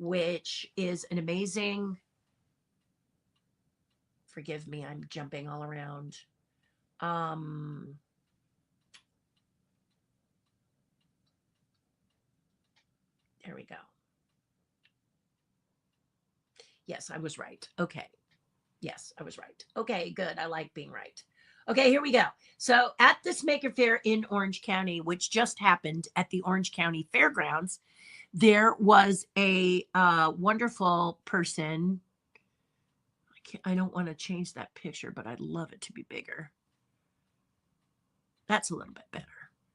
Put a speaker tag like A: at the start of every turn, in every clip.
A: which is an amazing, forgive me, I'm jumping all around. Um, there we go. Yes, I was right. Okay. Yes, I was right. Okay, good. I like being right. Okay, here we go. So at this Maker Fair in Orange County, which just happened at the Orange County Fairgrounds, there was a wonderful person. I don't want to change that picture, but I'd love it to be bigger. That's a little bit better.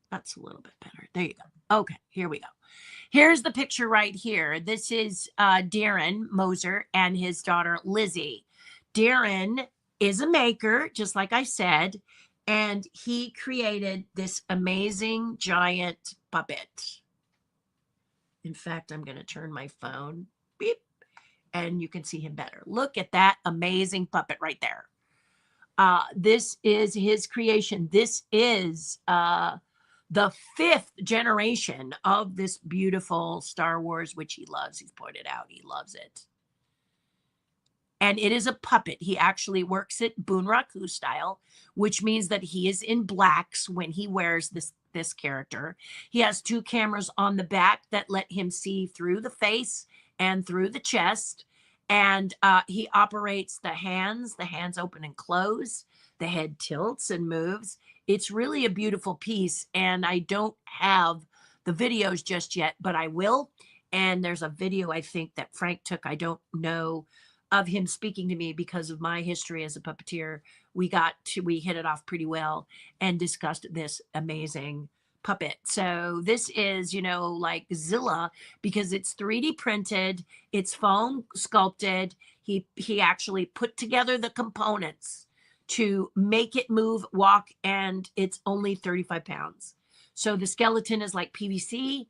A: That's a little bit better. There you go. Okay, here we go. Here's the picture right here. This is Darren Moser and his daughter Lizzie. Darren is a maker, just like I said, and he created this amazing giant puppet. In fact, I'm going to turn my phone, beep, and you can see him better. Look at that amazing puppet right there. This is his creation. This is the 5th generation of this beautiful Star Wars, which he loves. He's pointed out he loves it. And it is a puppet. He actually works it Bunraku style, which means that he is in blacks when he wears this character. He has 2 cameras on the back that let him see through the face and through the chest. And he operates the hands open and close. The head tilts and moves. It's really a beautiful piece. And I don't have the videos just yet, but I will. And there's a video I think that Frank took, I don't know, of him speaking to me because of my history as a puppeteer. We hit it off pretty well and discussed this amazing puppet. So this is, like Zilla, because it's 3D printed, it's foam sculpted. He actually put together the components to make it move, walk, and it's only 35 pounds. So the skeleton is like PVC.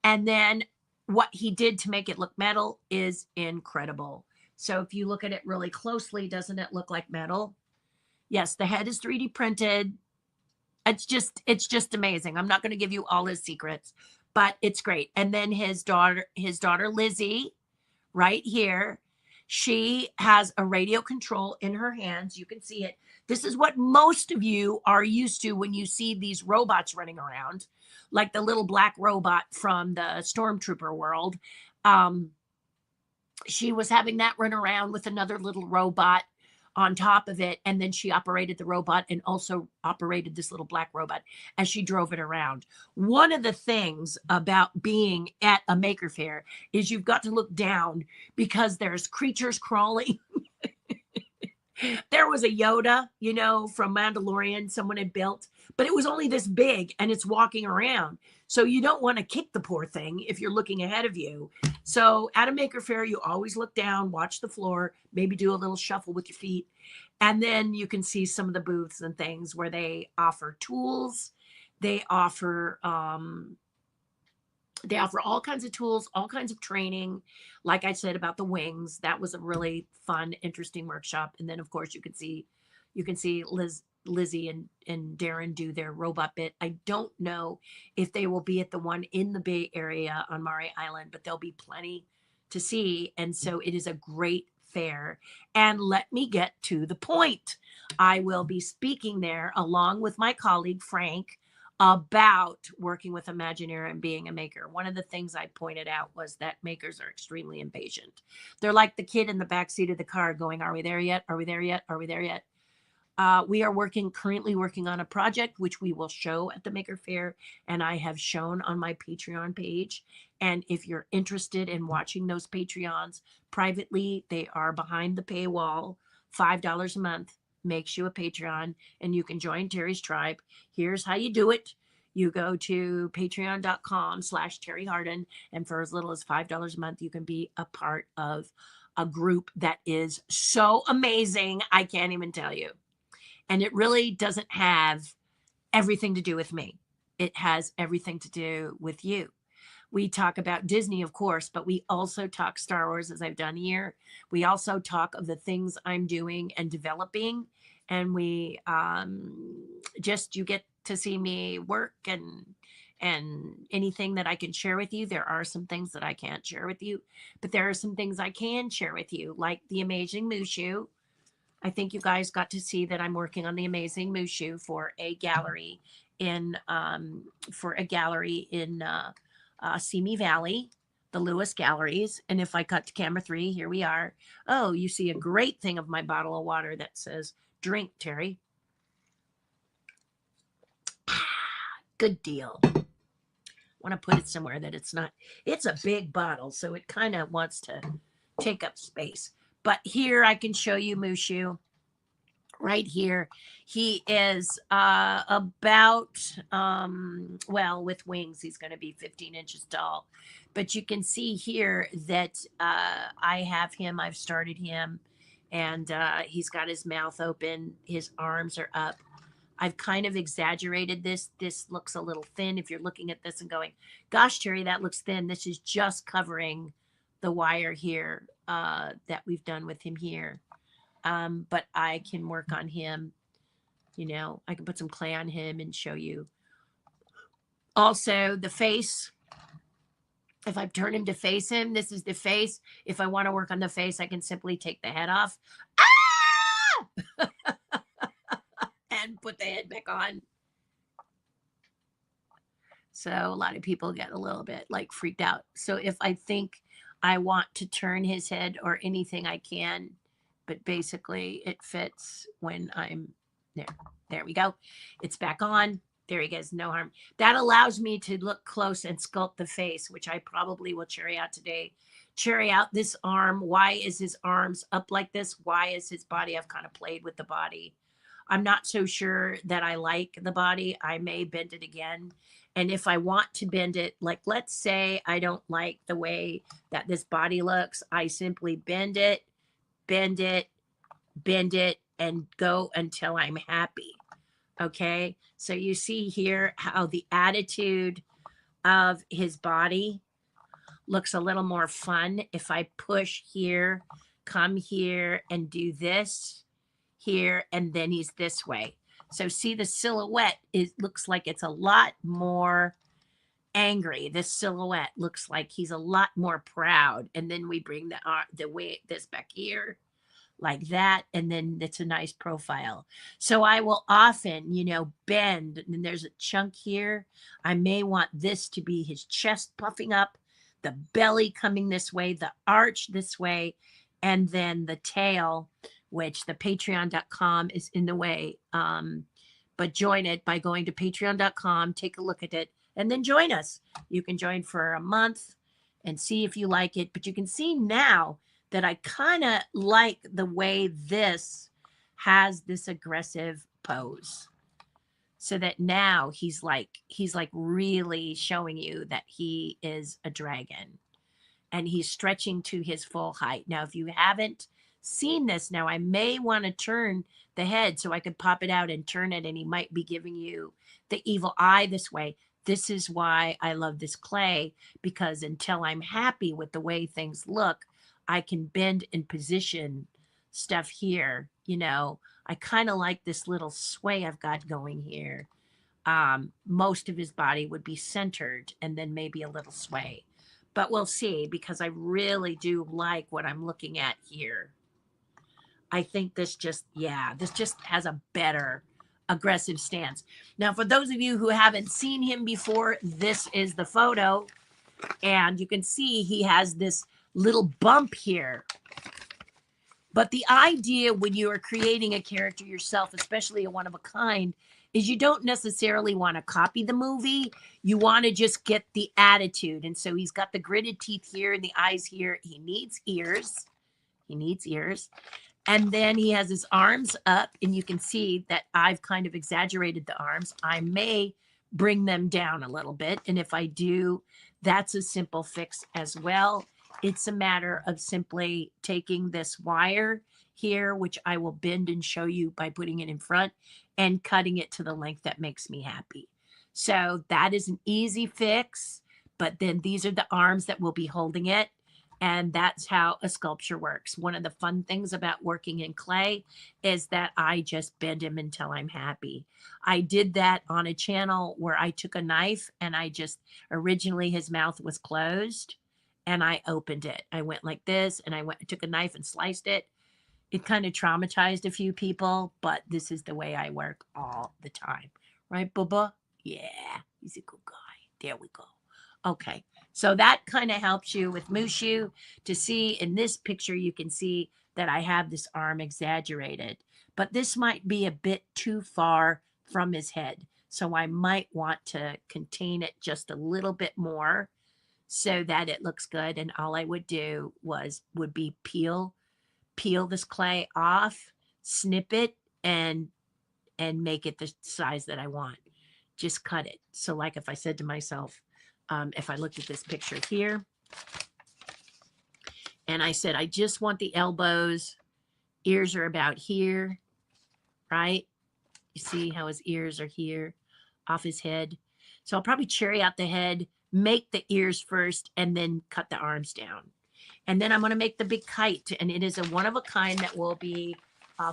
A: And then what he did to make it look metal is incredible. So if you look at it really closely, doesn't it look like metal? Yes, the head is 3D printed. It's just amazing. I'm not going to give you all his secrets, but it's great. And then his daughter Lizzie, right here, she has a radio control in her hands. You can see it. This is what most of you are used to when you see these robots running around, like the little black robot from the Stormtrooper world. She was having that run around with another little robot on top of it. And then she operated the robot and also operated this little black robot as she drove it around. One of the things about being at a maker fair is you've got to look down because there's creatures crawling. There was a Yoda, from Mandalorian, someone had built, but it was only this big and it's walking around. So you don't want to kick the poor thing if you're looking ahead of you. So at a maker fair, you always look down, watch the floor, maybe do a little shuffle with your feet. And then you can see some of the booths and things where they offer tools. They offer all kinds of tools, all kinds of training. Like I said about the wings, that was a really fun, interesting workshop. And then of course you can see Lizzie and Darren do their robot bit. I don't know if they will be at the one in the Bay Area on Maury Island, but there'll be plenty to see. And so it is a great fair. And let me get to the point. I will be speaking there along with my colleague, Frank, about working with Imagineer and being a maker. One of the things I pointed out was that makers are extremely impatient. They're like the kid in the backseat of the car going, are we there yet? Are we there yet? Are we there yet? We are currently working on a project which we will show at the Maker Fair, and I have shown on my Patreon page. And if you're interested in watching those Patreons privately, they are behind the paywall, $5 a month. Makes you a Patreon, and you can join Terri's tribe. Here's how you do it. You go to patreon.com/Terri Hardin, and for as little as $5 a month, you can be a part of a group that is so amazing. I can't even tell you. And it really doesn't have everything to do with me. It has everything to do with you. We talk about Disney, of course, but we also talk Star Wars, as I've done here. We also talk of the things I'm doing and developing. And we you get to see me work And anything that I can share with you, there are some things that I can't share with you, but there are some things I can share with you, like the amazing Mushu. I think you guys got to see that I'm working on the amazing Mushu for a gallery in Simi Valley, the Lewis Galleries. And if I cut to camera 3, here we are. Oh, you see a great thing of my bottle of water that says, "Drink, Terry." Good deal. Want to put it somewhere that it's not, it's a big bottle, so it kind of wants to take up space. But here I can show you Mushu right here. He is about, well, with wings, he's going to be 15 inches tall. But you can see here that I have him, I've started him, and he's got his mouth open, his arms are up. I've kind of exaggerated this. This looks a little thin. If you're looking at this and going, "Gosh, Terry, that looks thin," this is just covering the wire here that we've done with him here. But I can work on him. You know, I can put some clay on him and show you. Also, the face. If I turn him to face him, this is the face. If I want to work on the face, I can simply take the head off. Ah! And put the head back on. So a lot of people get a little bit like freaked out. So if I think I want to turn his head or anything, I can, but basically it fits when I'm there. There we go. It's back on. There he goes. No harm. That allows me to look close and sculpt the face, which I probably will cherry out today. Cherry out this arm. Why is his arms up like this? Why is his body? I've kind of played with the body. I'm not so sure that I like the body. I may bend it again. And if I want to bend it, like let's say I don't like the way that this body looks, I simply bend it, bend it, bend it, and go until I'm happy. Okay. So you see here how the attitude of his body looks a little more fun. If I push here, come here, and do this here, and then he's this way. So see the silhouette, it looks like it's a lot more angry. This silhouette looks like he's a lot more proud. And then we bring the way this back here like that, and then it's a nice profile. So I will often, you know, bend, and there's a chunk here. I may want this to be his chest puffing up, the belly coming this way, the arch this way, and then the tail, which the patreon.com is in the way. But join it by going to patreon.com, take a look at it, and then join us. You can join for a month and see if you like it. But you can see now that I kind of like the way this has this aggressive pose. So that now he's like really showing you that he is a dragon. And he's stretching to his full height. Now, if you haven't seen this, now I may want to turn the head so I could pop it out and turn it, and he might be giving you the evil eye this way. This is why I love this clay, because until I'm happy with the way things look, I can bend and position stuff here. You know, I kind of like this little sway I've got going here. Most of his body would be centered and then maybe a little sway. But we'll see, because I really do like what I'm looking at here. I think this just has a better aggressive stance. Now, for those of you who haven't seen him before, this is the photo. And you can see he has this little bump here. But the idea when you are creating a character yourself, especially a one of a kind, is you don't necessarily want to copy the movie. You want to just get the attitude. And so he's got the gritted teeth here and the eyes here. He needs ears. He needs ears. And then he has his arms up, and you can see that I've kind of exaggerated the arms. I may bring them down a little bit. And if I do, that's a simple fix as well. It's a matter of simply taking this wire here, which I will bend and show you by putting it in front, and cutting it to the length that makes me happy. So that is an easy fix. But then these are the arms that will be holding it. And that's how a sculpture works. One of the fun things about working in clay is that I just bend him until I'm happy. I did that on a channel where I took a knife and I just, originally his mouth was closed and I opened it. I went like this and I took a knife and sliced it. It kind of traumatized a few people, but this is the way I work all the time. Right, Bubba? Yeah, he's a good guy. There we go. Okay. So that kind of helps you with Mushu to see in this picture, you can see that I have this arm exaggerated, but this might be a bit too far from his head. So I might want to contain it just a little bit more so that it looks good. And all I would do would be peel this clay off, snip it, and make it the size that I want. Just cut it. So like if I said to myself, if I looked at this picture here and I said, I just want the elbows, ears are about here, right? You see how his ears are here off his head. So I'll probably cherry out the head, make the ears first, and then cut the arms down. And then I'm going to make the big kite. And it is a one of a kind that will be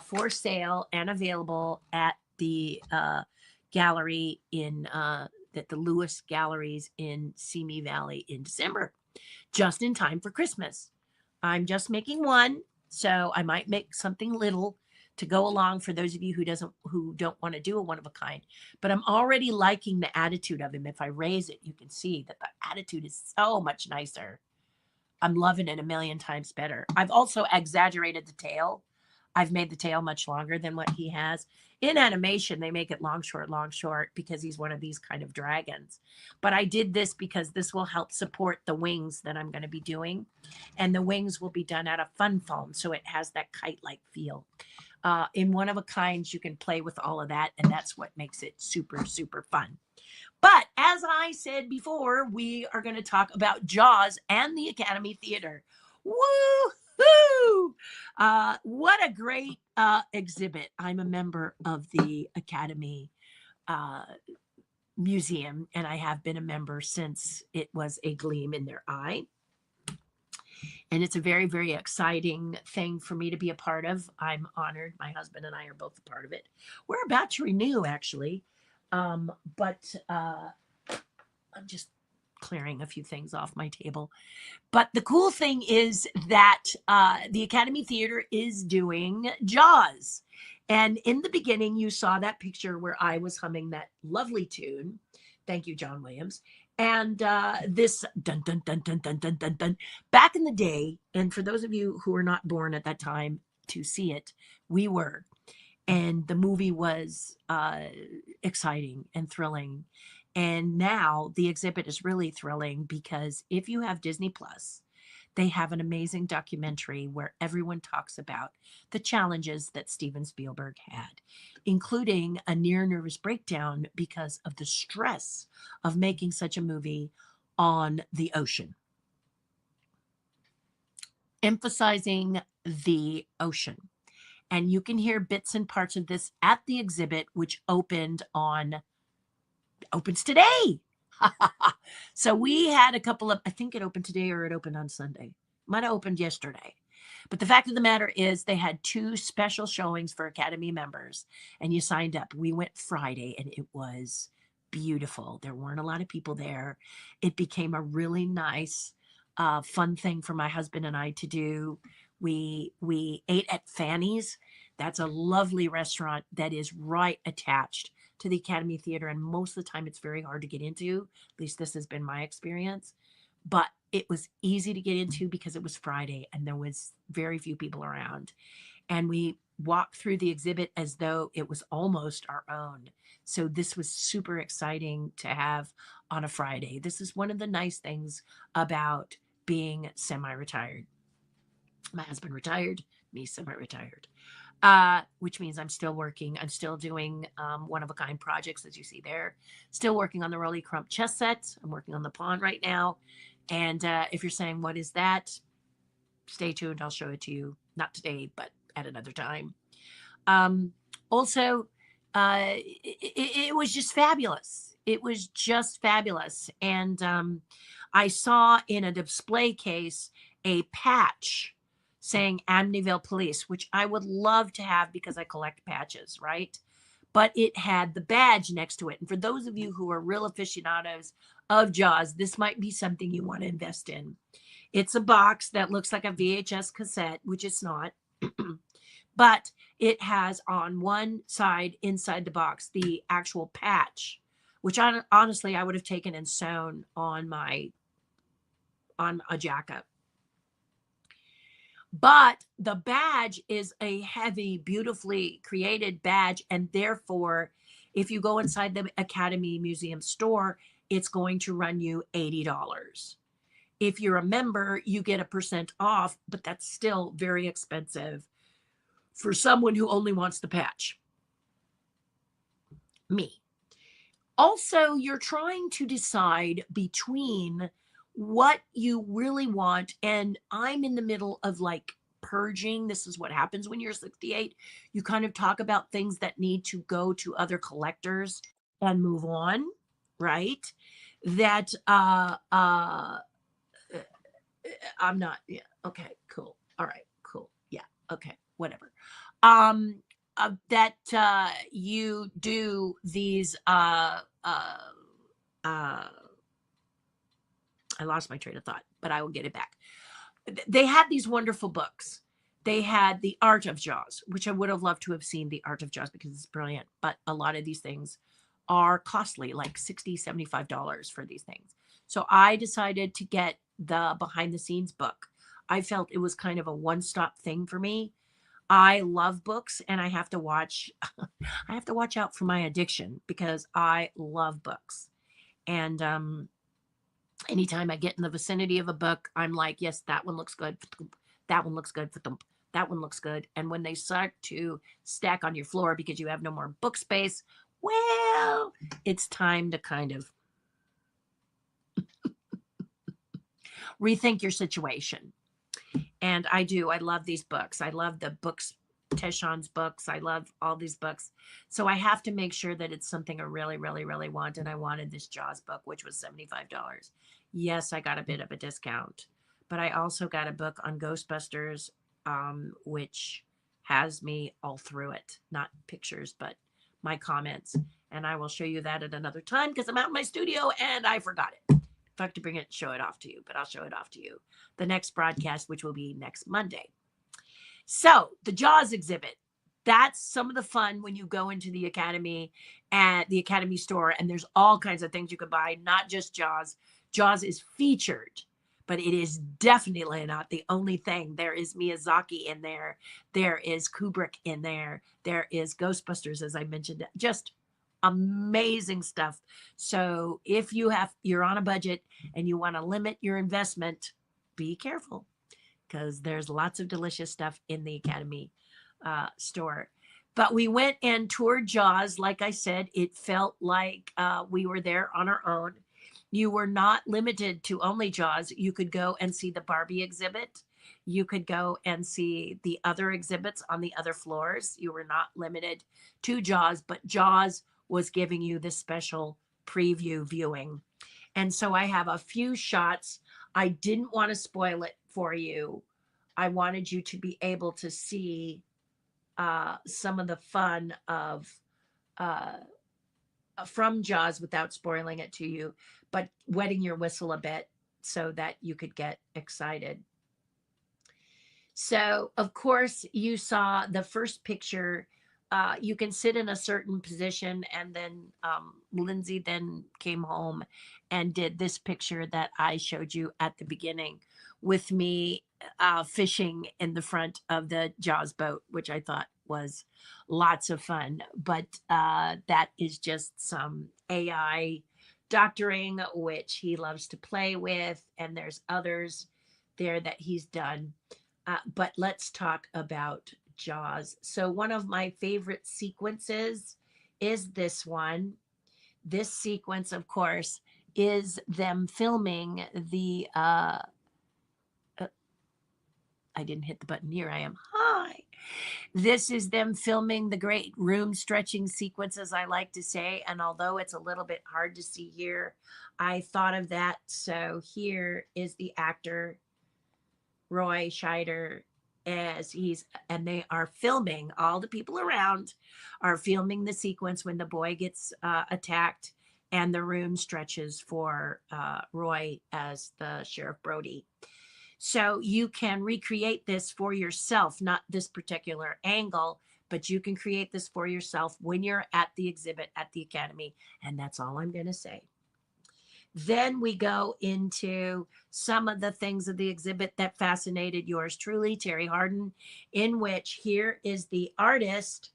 A: for sale and available at the gallery in the Lewis Galleries in Simi Valley in December, just in time for Christmas. I'm just making one, so I might make something little to go along for those of you who don't want to do a one of a kind. But I'm already liking the attitude of him. If I raise it, you can see that the attitude is so much nicer. I'm loving it a million times better. I've also exaggerated the tail. I've made the tail much longer than what he has. In animation, they make it long, short, because he's one of these kind of dragons. But I did this because this will help support the wings that I'm going to be doing. And the wings will be done out of fun foam, so it has that kite-like feel. In one of a kinds, you can play with all of that, and that's what makes it super, super fun. But as I said before, we are going to talk about Jaws and the Academy Theater. Woo-hoo! What a great exhibit. I'm a member of the Academy uh, Museum, and I have been a member since it was a gleam in their eye. And it's a very, very exciting thing for me to be a part of. I'm honored. My husband and I are both a part of it. We're about to renew, actually. But I'm just clearing a few things off my table. But the cool thing is that the Academy Theater is doing Jaws. And in the beginning, you saw that picture where I was humming that lovely tune. Thank you, John Williams. And this dun dun dun dun dun dun dun dun. Back in the day, and for those of you who were not born at that time to see it, we were. And the movie was exciting and thrilling. And now the exhibit is really thrilling because if you have Disney Plus, they have an amazing documentary where everyone talks about the challenges that Steven Spielberg had, including a near nervous breakdown because of the stress of making such a movie on the ocean, emphasizing the ocean. And you can hear bits and parts of this at the exhibit, which opens today. So we had a couple of, I think it opened today or it opened on Sunday. Might have opened yesterday. But the fact of the matter is they had 2 special showings for Academy members and you signed up. We went Friday and it was beautiful. There weren't a lot of people there. It became a really nice, fun thing for my husband and I to do. We ate at Fanny's. That's a lovely restaurant that is right attached to the Academy Theater. And most of the time it's very hard to get into. At least this has been my experience. But it was easy to get into because it was Friday and there was very few people around. And we walked through the exhibit as though it was almost our own. So this was super exciting to have on a Friday. This is one of the nice things about being semi-retired. My husband retired, me semi-retired, which means I'm still working. I'm still doing one-of-a-kind projects, as you see there. Still working on the Rolly Crump chess set. I'm working on the pawn right now. And if you're saying, what is that? Stay tuned. I'll show it to you. Not today, but at another time. Also, it was just fabulous. It was just fabulous. And I saw in a display case a patch saying Amityville Police, which I would love to have because I collect patches, right? But it had the badge next to it. And for those of you who are real aficionados of Jaws, this might be something you want to invest in. It's a box that looks like a VHS cassette, which it's not. But it has on one side inside the box the actual patch, which honestly I would have taken and sewn on a jacket. But the badge is a heavy, beautifully created badge, and therefore, if you go inside the Academy Museum store, it's going to run you $80. If you're a member, you get a % off, but that's still very expensive for someone who only wants the patch. Me. Also, you're trying to decide between what you really want, and I'm in the middle of like purging. This is what happens when you're 68. You kind of talk about things that need to go to other collectors and move on, right? That I'm not, yeah, okay, cool. All right, cool. Yeah, okay, whatever. That you do these uh I lost my train of thought, but I will get it back. They had these wonderful books. They had The Art of Jaws, which I would have loved to have seen The Art of Jaws because it's brilliant. But a lot of these things are costly, like $60, $75 for these things. So I decided to get the behind the scenes book. I felt it was kind of a one-stop thing for me. I love books and I have to watch I have to watch out for my addiction because I love books. And anytime I get in the vicinity of a book, I'm like, yes, that one looks good. That one looks good. That one looks good. And when they start to stack on your floor because you have no more book space, well, it's time to kind of rethink your situation. And I do. I love these books. I love the books, Teshon's books. I love all these books. So I have to make sure that it's something I really, really, really want. And I wanted this Jaws book, which was $75. Yes, I got a bit of a discount, but I also got a book on Ghostbusters, which has me all through it. Not pictures, but my comments. And I will show you that at another time because I'm out in my studio and I forgot it. If I have to bring it, show it off to you, but I'll show it off to you the next broadcast, which will be next Monday. So the Jaws exhibit, that's some of the fun when you go into the Academy at the Academy store, and there's all kinds of things you can buy, not just Jaws. Jaws is featured, but it is definitely not the only thing. There is Miyazaki in there. There is Kubrick in there. There is Ghostbusters, as I mentioned, just amazing stuff. So if you're on a budget and you want to limit your investment, be careful because there's lots of delicious stuff in the Academy store. But we went and toured Jaws. Like I said, it felt like we were there on our own. You were not limited to only Jaws. You could go and see the Barbie exhibit. You could go and see the other exhibits on the other floors. You were not limited to Jaws, but Jaws was giving you this special preview viewing. And so I have a few shots. I didn't want to spoil it for you. I wanted you to be able to see some of the fun of from Jaws without spoiling it to you, but wetting your whistle a bit so that you could get excited. So, of course, you saw the first picture. You can sit in a certain position, and then Lindsay then came home and did this picture that I showed you at the beginning with me fishing in the front of the Jaws boat, which I thought was lots of fun. But that is just some AI doctoring, which he loves to play with, and there's others there that he's done. But let's talk about Jaws. So one of my favorite sequences is this one. This sequence, of course, is them filming the I didn't hit the button. Here I am. Hi. This is them filming the great room stretching sequences, I like to say. And although it's a little bit hard to see here, I thought of that. So here is the actor Roy Scheider as and they are filming, all the people around are filming the sequence when the boy gets attacked and the room stretches for Roy as the Sheriff Brody. So you can recreate this for yourself, not this particular angle, but you can create this for yourself when you're at the exhibit at the Academy. And that's all I'm going to say. Then we go into some of the things of the exhibit that fascinated yours truly, Terri Hardin, in which here is the artist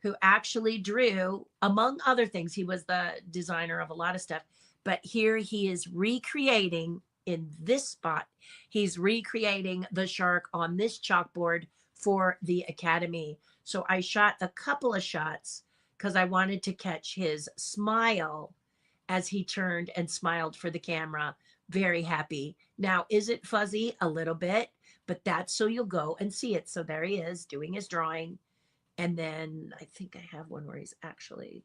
A: who actually drew, among other things, he was the designer of a lot of stuff, but here he is recreating in this spot, he's recreating the shark on this chalkboard for the Academy. So I shot a couple of shots because I wanted to catch his smile as he turned and smiled for the camera. Very happy. Now, is it fuzzy? A little bit, but that's so you'll go and see it. So there he is doing his drawing. And then I think I have one where he's actually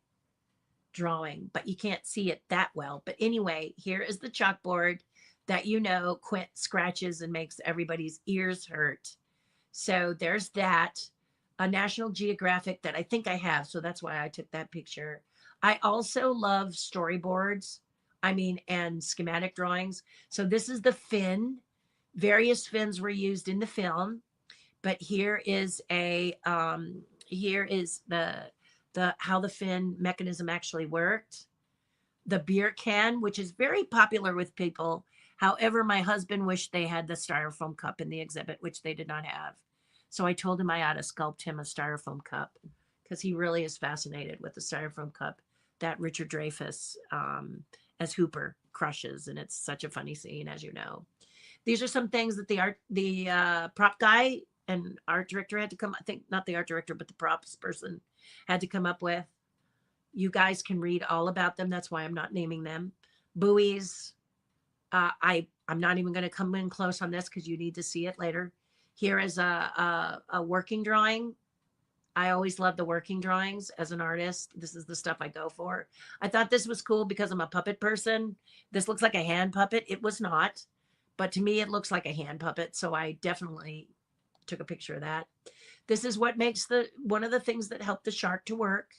A: drawing, but you can't see it that well. But anyway, here is the chalkboard that, you know, Quint scratches and makes everybody's ears hurt. So there's that. A National Geographic that I think I have. So that's why I took that picture. I also love storyboards. I mean, and schematic drawings. So this is the fin. Various fins were used in the film, but here is a here is the how the fin mechanism actually worked. The beer can, which is very popular with people. However, my husband wished they had the styrofoam cup in the exhibit, which they did not have. So I told him I ought to sculpt him a styrofoam cup because he really is fascinated with the styrofoam cup that Richard Dreyfuss as Hooper crushes. And it's such a funny scene, as you know. These are some things that the prop guy and art director had to come, I think not the art director, but the props person had to come up with. You guys can read all about them. That's why I'm not naming them. Buoys. I'm not even going to come in close on this because you need to see it later. Here is a working drawing. I always love the working drawings as an artist. This is the stuff I go for. I thought this was cool because I'm a puppet person. This looks like a hand puppet. It was not, but to me, it looks like a hand puppet. So I definitely took a picture of that. This is what makes one of the things that helped the shark to work.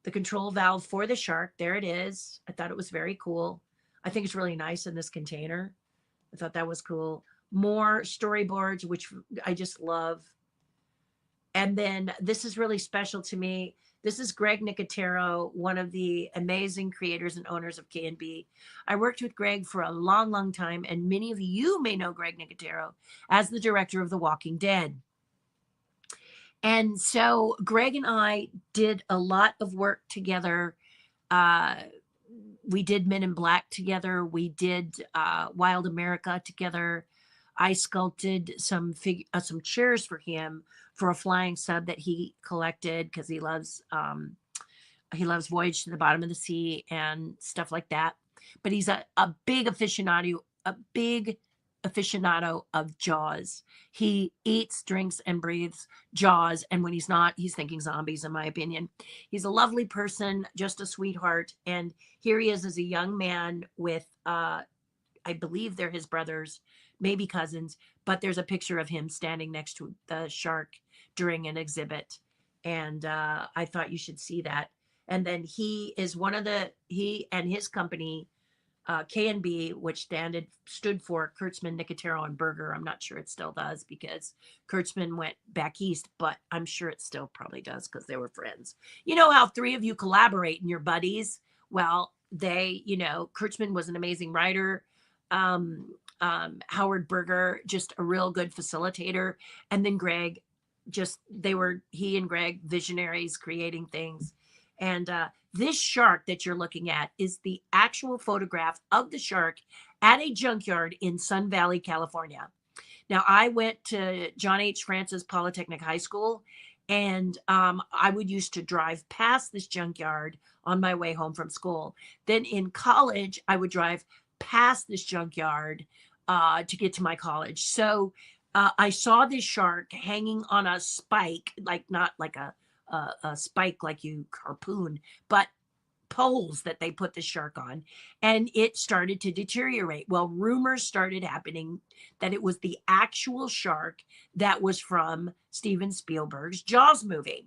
A: The control valve for the shark. There it is. I thought it was very cool. I think it's really nice in this container. I thought that was cool. More storyboards, which I just love. And then this is really special to me. This is Greg Nicotero, one of the amazing creators and owners of K&B. I worked with Greg for a long, long time, and many of you may know Greg Nicotero as the director of The Walking Dead. And so Greg and I did a lot of work together. We did Men in Black together. We did Wild America together. I sculpted some chairs for him for a flying sub that he collected because he loves Voyage to the Bottom of the Sea and stuff like that. But he's a big aficionado of Jaws. He eats, drinks, and breathes Jaws. And when he's not, he's thinking zombies, in my opinion. He's a lovely person, just a sweetheart. And here he is as a young man with, I believe they're his brothers, maybe cousins, but there's a picture of him standing next to the shark during an exhibit. And I thought you should see that. And then he and his company, K&B, which stood for Kurtzman, Nicotero, and Berger. I'm not sure it still does because Kurtzman went back east, but I'm sure it still probably does because they were friends. You know how three of you collaborate and you're buddies? Well, Kurtzman was an amazing writer. Howard Berger, just a real good facilitator. And then Greg, he and Greg, visionaries creating things. And this shark that you're looking at is the actual photograph of the shark at a junkyard in Sun Valley, California. Now, I went to John H. Francis Polytechnic High School, and I would used to drive past this junkyard on my way home from school. Then in college, I would drive past this junkyard to get to my college. So I saw this shark hanging on a spike, like not like a spike like you harpoon, but poles that they put the shark on, and it started to deteriorate. Well, rumors started happening that it was the actual shark that was from Steven Spielberg's Jaws movie.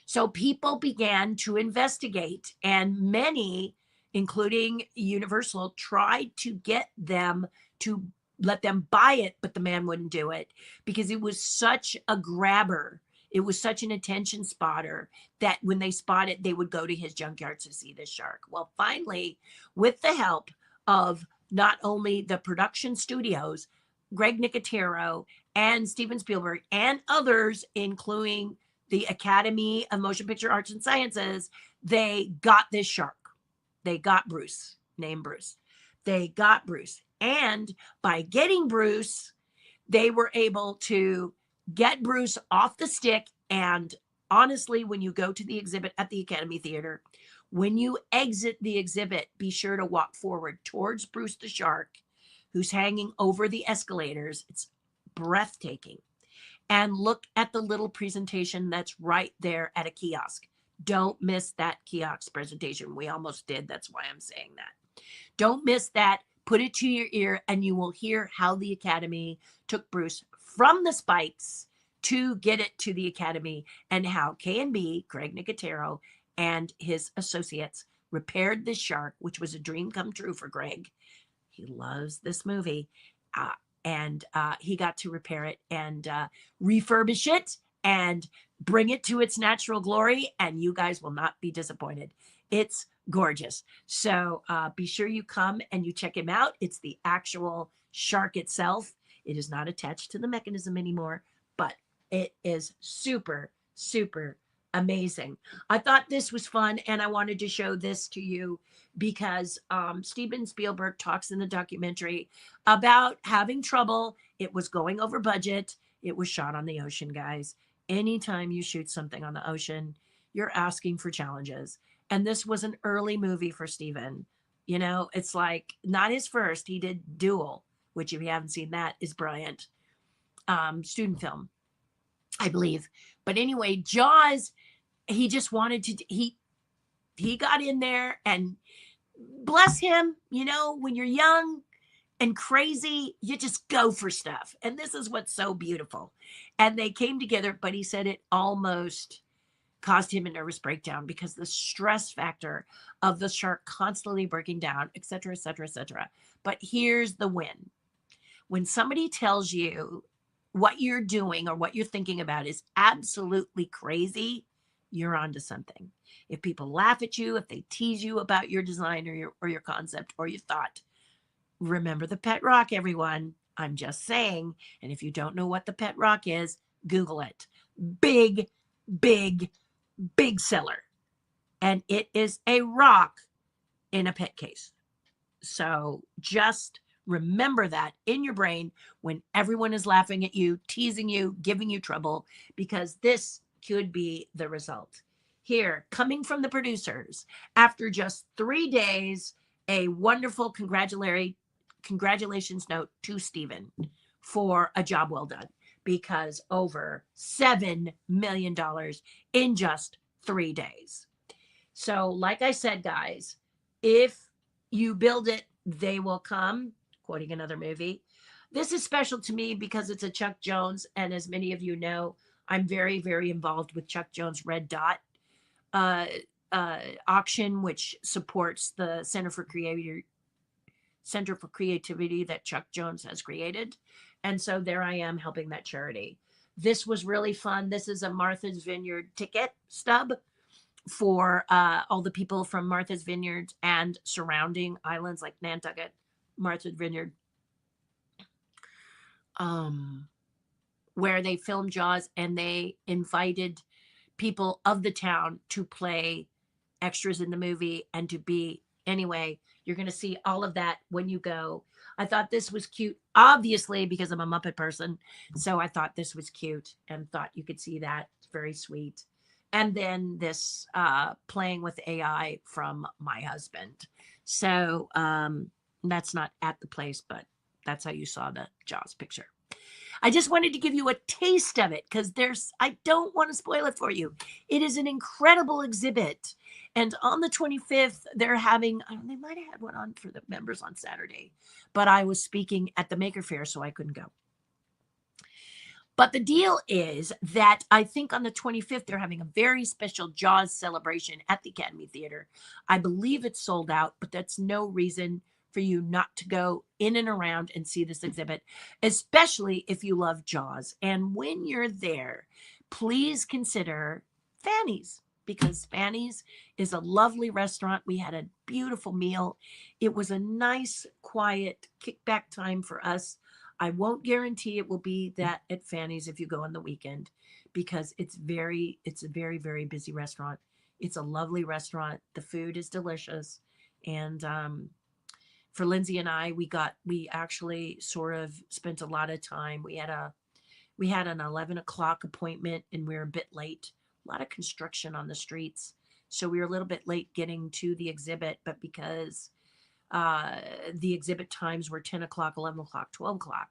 A: So people began to investigate, and many, including Universal, tried to get them to let them buy it, but the man wouldn't do it because it was such a grabber. It was such an attention spotter that when they spot it, they would go to his junkyard to see the shark. Well, finally, with the help of not only the production studios, Greg Nicotero and Steven Spielberg and others, including the Academy of Motion Picture Arts and Sciences, they got this shark. They got Bruce, named Bruce. They got Bruce. And by getting Bruce, they were able to get Bruce off the stick. And honestly, when you go to the exhibit at the Academy Theater, when you exit the exhibit, be sure to walk forward towards Bruce the shark, who's hanging over the escalators. It's breathtaking. And look at the little presentation that's right there at a kiosk. Don't miss that kiosk presentation. We almost did. That's why I'm saying that. Don't miss that. Put it to your ear and you will hear how the Academy took Bruce from the spikes to get it to the Academy, and how K&B, Greg Nicotero, and his associates repaired this shark, which was a dream come true for Greg. He loves this movie. And he got to repair it and refurbish it and bring it to its natural glory, and you guys will not be disappointed. It's gorgeous. So be sure you come and you check him out. It's the actual shark itself. It is not attached to the mechanism anymore, but it is super, super amazing. I thought this was fun, and I wanted to show this to you because Steven Spielberg talks in the documentary about having trouble. It was going over budget. It was shot on the ocean, guys. Anytime you shoot something on the ocean, you're asking for challenges. And this was an early movie for Steven. You know, it's like not his first. He did Duel, which if you haven't seen that is brilliant. Student film, I believe. But anyway, Jaws, he just wanted to, he got in there, and bless him, you know, when you're young and crazy, you just go for stuff. And this is what's so beautiful. And they came together, but he said it almost caused him a nervous breakdown because the stress factor of the shark constantly breaking down, et cetera, et cetera, et cetera. But here's the win. When somebody tells you what you're doing or what you're thinking about is absolutely crazy, you're onto something. If people laugh at you, if they tease you about your design or your concept or your thought, remember the pet rock, everyone. I'm just saying. And if you don't know what the pet rock is, Google it. Big, big, big seller. And it is a rock in a pet case. So just remember that in your brain when everyone is laughing at you, teasing you, giving you trouble, because this could be the result. Here, coming from the producers, after just 3 days, a wonderful congratulations note to Steven for a job well done, because over $7 million in just 3 days. So like I said, guys, if you build it, they will come, quoting another movie. This is special to me because it's a Chuck Jones, and as many of you know, I'm very, very involved with Chuck Jones Red Dot auction, which supports the Center for Creativity that Chuck Jones has created. And so there I am helping that charity. This was really fun. This is a Martha's Vineyard ticket stub for all the people from Martha's Vineyard and surrounding islands like Nantucket, Martha's Vineyard, where they filmed Jaws, and they invited people of the town to play extras in the movie and to be, anyway, you're going to see all of that when you go. I thought this was cute, obviously, because I'm a Muppet person. So I thought this was cute and thought you could see that. It's very sweet. And then this playing with AI from my husband. So that's not at the place, but that's how you saw the Jaws picture. I just wanted to give you a taste of it because I don't want to spoil it for you. It is an incredible exhibit. And on the 25th, they're having, they might have had one on for the members on Saturday, but I was speaking at the Maker Faire, so I couldn't go. But the deal is that I think on the 25th, they're having a very special Jaws celebration at the Academy Theater. I believe it's sold out, but that's no reason for you not to go in and around and see this exhibit, especially if you love Jaws. And when you're there, please consider Fanny's, because Fanny's is a lovely restaurant. We had a beautiful meal. It was a nice, quiet kickback time for us. I won't guarantee it will be that at Fanny's if you go on the weekend, because it's a very, very busy restaurant. It's a lovely restaurant. The food is delicious. And for Lindsay and I, we actually sort of spent a lot of time. We had an 11 o'clock appointment and we were a bit late. A lot of construction on the streets. So we were a little bit late getting to the exhibit, but because the exhibit times were 10 o'clock, 11 o'clock, 12 o'clock,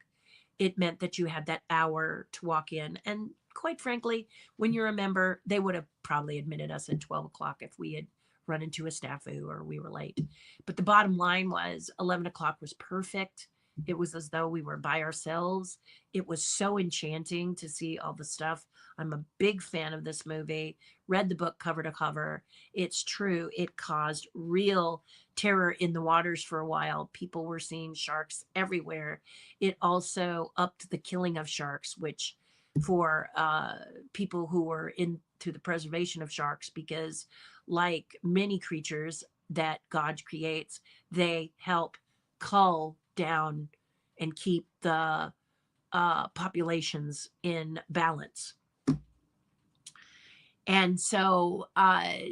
A: it meant that you had that hour to walk in. And quite frankly, when you're a member, they would have probably admitted us at 12 o'clock if we had run into a snafu or we were late. But the bottom line was 11 o'clock was perfect. It was as though we were by ourselves. It was so enchanting to see all the stuff. I'm a big fan of this movie. Read the book cover to cover. It's true. It caused real terror in the waters for a while. People were seeing sharks everywhere. It also upped the killing of sharks, which for people who were into the preservation of sharks, because like many creatures that God creates, they help cull down and keep the populations in balance. And so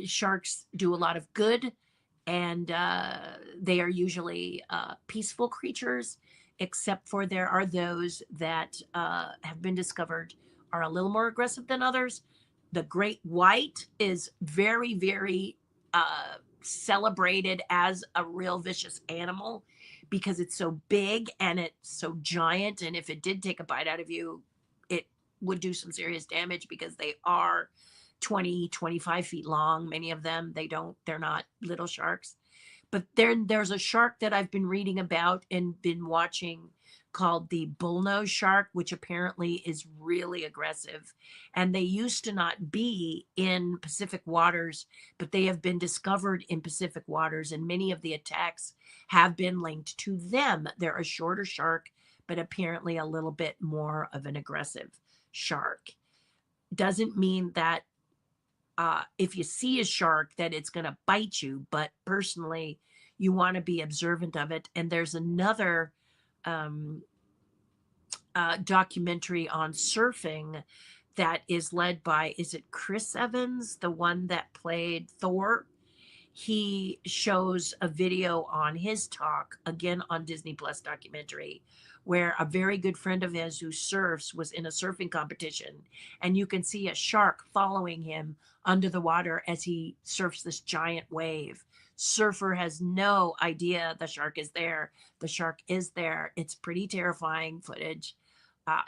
A: sharks do a lot of good, and they are usually peaceful creatures, except for there are those that have been discovered are a little more aggressive than others. The great white is very, very celebrated as a real vicious animal because it's so big and it's so giant. And if it did take a bite out of you, it would do some serious damage because they are 20, 25 feet long. Many of them, they're not little sharks. But there's a shark that I've been reading about and been watching called the bullnose shark, which apparently is really aggressive. And they used to not be in Pacific waters, but they have been discovered in Pacific waters, and many of the attacks have been linked to them. They're a shorter shark, but apparently a little bit more of an aggressive shark. Doesn't mean that if you see a shark that it's going to bite you, but personally you want to be observant of it. And there's another documentary on surfing that is led by, is it Chris Evans, the one that played Thor? He shows a video on his talk, again on Disney Plus documentary, where a very good friend of his who surfs was in a surfing competition, and you can see a shark following him under the water as he surfs this giant wave. Surfer has no idea the shark is there. The shark is there. It's pretty terrifying footage.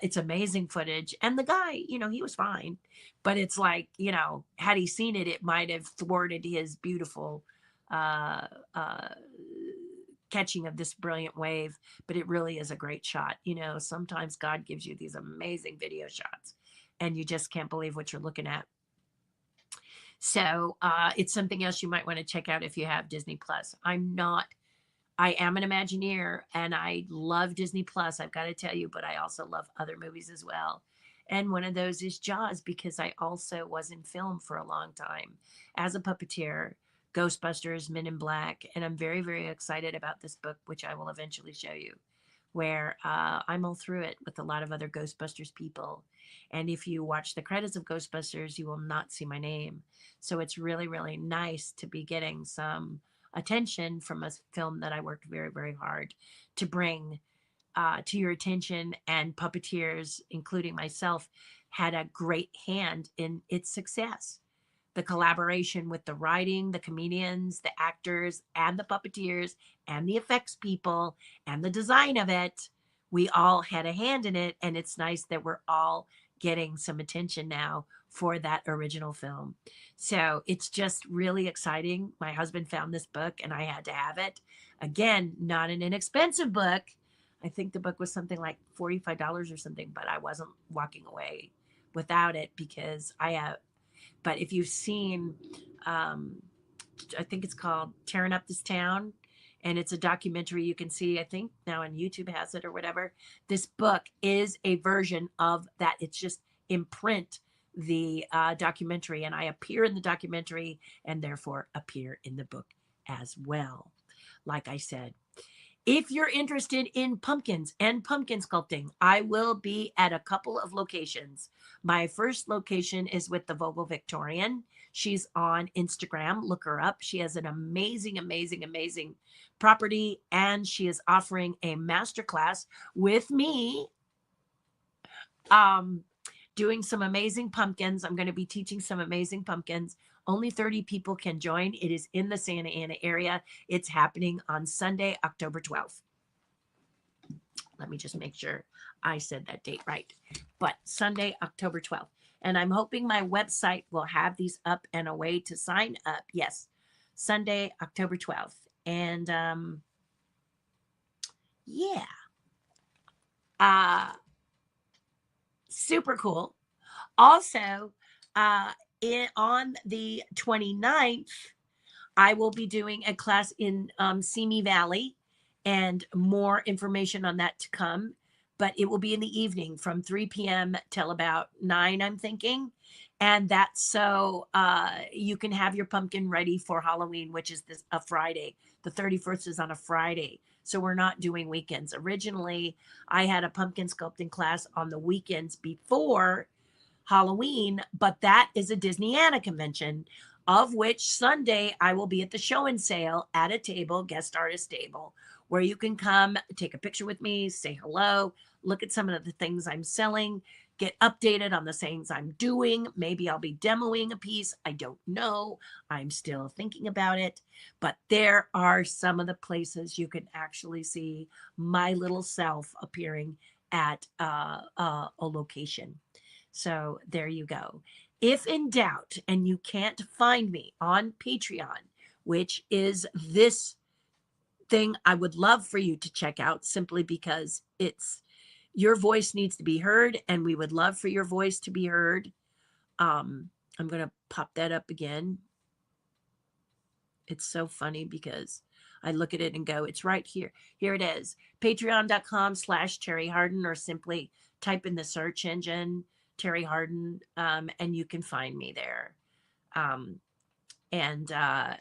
A: It's amazing footage. And the guy, he was fine. But it's like, had he seen it, it might have thwarted his beautiful catching of this brilliant wave. But it really is a great shot. Sometimes God gives you these amazing video shots and you just can't believe what you're looking at. So it's something else you might want to check out if you have Disney Plus. I am an Imagineer and I love Disney Plus, I've got to tell you, but I also love other movies as well. And one of those is Jaws, because I also was in film for a long time as a puppeteer, Ghostbusters, Men in Black. And I'm very, very excited about this book, which I will eventually show you, where I'm all through it with a lot of other Ghostbusters people. And if you watch the credits of Ghostbusters, you will not see my name. So it's really, really nice to be getting some attention from a film that I worked very, very hard to bring to your attention. And puppeteers, including myself, had a great hand in its success. The collaboration with the writing, the comedians, the actors, and the puppeteers, and the effects people, and the design of it we all had a hand in it. And it's nice that we're all getting some attention now for that original film. So it's just really exciting. My husband found this book and I had to have it. Again, not an inexpensive book. I think the book was something like $45 or something, but I wasn't walking away without it because I have. But if you've seen, um, I think it's called Tearing Up This Town, and it's a documentary you can see, I think now on YouTube has it or whatever. This book is a version of that. It's just in print, the documentary, and I appear in the documentary and therefore appear in the book as well. Like I said, if you're interested in pumpkins and pumpkin sculpting, I will be at a couple of locations. My first location is with the Vogel Victorian. She's on Instagram. Look her up. She has an amazing, amazing, amazing property, and she is offering a masterclass with me, doing some amazing pumpkins. I'm going to be teaching some amazing pumpkins. Only 30 people can join. It is in the Santa Ana area. It's happening on Sunday, October 12th. Let me just make sure I said that date right. But Sunday, October 12th. And I'm hoping my website will have these up and a way to sign up. Yes, Sunday, October 12th. And yeah, super cool. Also, on the 29th, I will be doing a class in Simi Valley, and more information on that to come. But it will be in the evening from 3 p.m. till about 9, I'm thinking. And that's so you can have your pumpkin ready for Halloween, which is a Friday. The 31st is on a Friday. So we're not doing weekends. Originally, I had a pumpkin sculpting class on the weekends before Halloween, but that is a Disneyana convention, of which Sunday I will be at the show and sale at a table, guest artist table, where you can come take a picture with me, say hello, look at some of the things I'm selling, get updated on the things I'm doing. Maybe I'll be demoing a piece. I don't know. I'm still thinking about it. But there are some of the places you can actually see my little self appearing at a location. So there you go. If in doubt and you can't find me on Patreon, which is this thing I would love for you to check out, simply because your voice needs to be heard and we would love for your voice to be heard. I'm going to pop that up again. It's so funny because I look at it and go, it's right here. Here it is. Patreon.com/Terri Hardin, or simply type in the search engine Terri Hardin, and you can find me there. And for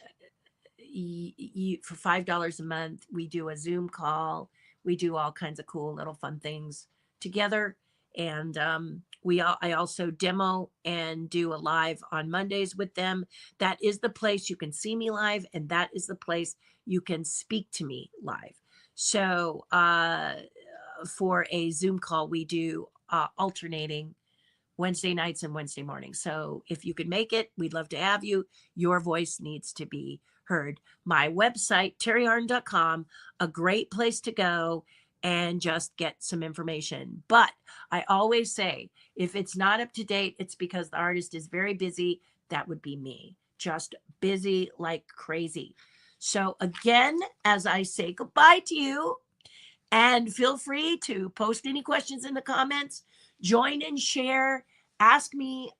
A: $5 a month, we do a Zoom call. We do all kinds of cool little fun things together. And I also demo and do a live on Mondays with them. That is the place you can see me live, and that is the place you can speak to me live. So for a Zoom call, we do alternating Wednesday nights and Wednesday mornings. So if you could make it, we'd love to have you. Your voice needs to be heard. My website, terrihardin.com, a great place to go and just get some information. But I always say, if it's not up to date, it's because the artist is very busy. That would be me, just busy like crazy. So again, as I say goodbye to you, and feel free to post any questions in the comments, join and share, ask me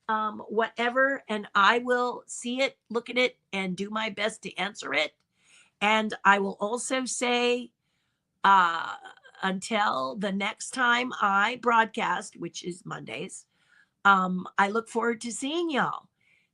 A: whatever, and I will see it, look at it, and do my best to answer it. And I will also say, until the next time I broadcast, which is Mondays, I look forward to seeing y'all.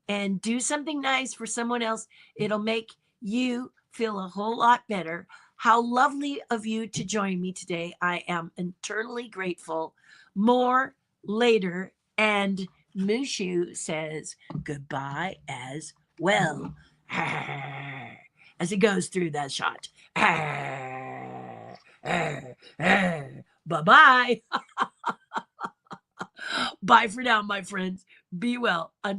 A: And do something nice for someone else. It'll make you feel a whole lot better. How lovely of you to join me today. I am eternally grateful. More later. And Mushu says goodbye as well. As he goes through that shot. Bye-bye. Bye for now, my friends. Be well until